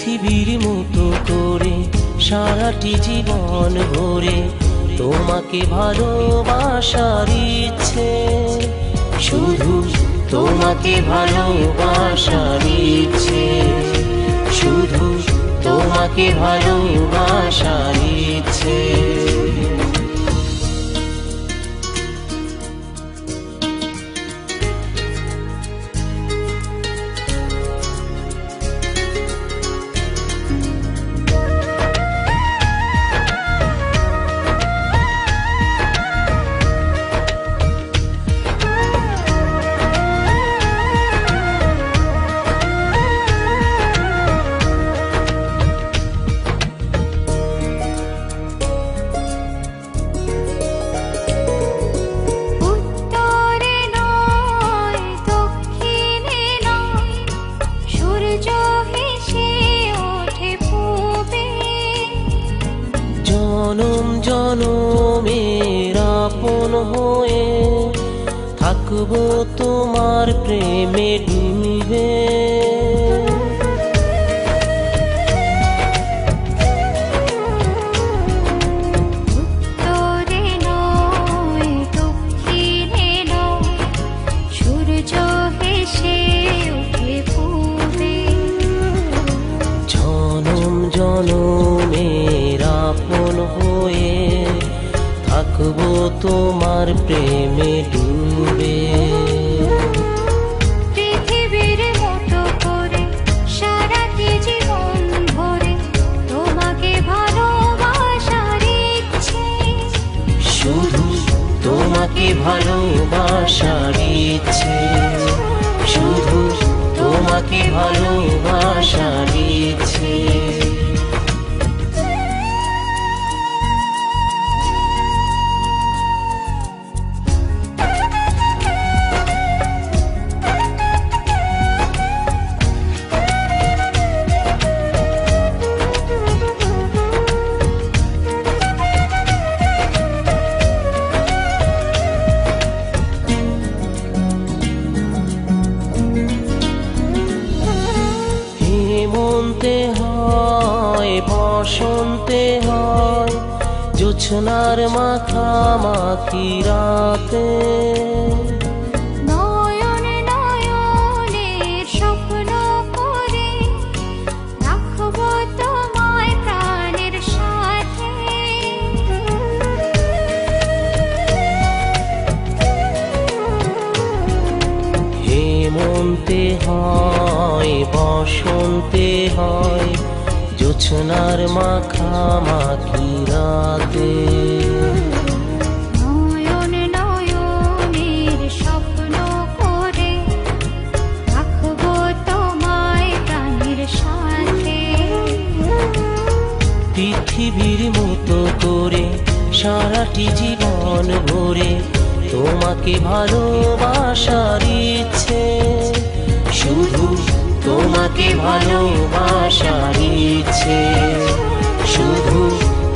পৃথিবীর মতো করে সারাটি জীবন ভরে তোমাকে ভালোবাসার ইচ্ছে, শুধু তোমাকে ভালোবাসার ইচ্ছে, শুধু তোমাকে ভালোবাসার ইচ্ছে। জনম জনমের আপন হয়ে থাকবো তোমার প্রেমে ডুবে। জনম জনমের আপন হয়ে থাকবো তোমার প্রেমে ডুবে। পৃথিবীর মতো করে সারাটি জীবন ভরে তোমাকে ভালোবাসার ইচ্ছে, শুধু তোমাকে ভালোবাসার ইচ্ছে, শুধু তোমাকে ভালোবাসার ইচ্ছে। হেমন্তে হয় বসন্তে হয় জোছনার মাখামাখি রাতে, নয়ন নয়নের স্বপ্ন করে রাখবো তোমায় প্রাণের সাথে। হেমন্তে হয় বসন্তে হয় জোছনার মাখামাখি রাতে, নয়ন নয়নের স্বপ্ন করে রাখবো তোমায় প্রাণের সাথে। পৃথিবীর মতো করে সারাটি জীবন ভরে তোমাকে ভালোবাসার ইচ্ছে, শুধু তোমাকে ভালোবাসার ইচ্ছে, শুধু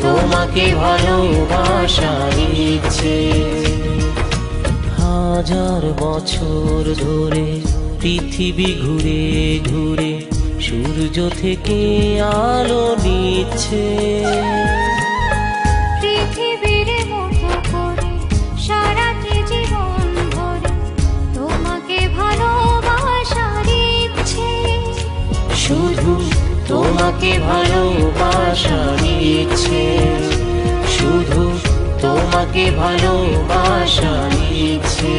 তোমাকে ভালোবাসার ইচ্ছে। হাজার বছর ধরে পৃথিবী ঘুরে ঘুরে সূর্য থেকে আলো নিচ্ছে, পৃথিবীর মতো করে সারাটি জীবন ভরে তোমাকে ভালোবাসার ইচ্ছে, শুধু তোমাকে ভালোবাসার ইচ্ছে, শুধু তোমাকে ভালোবাসার ইচ্ছে।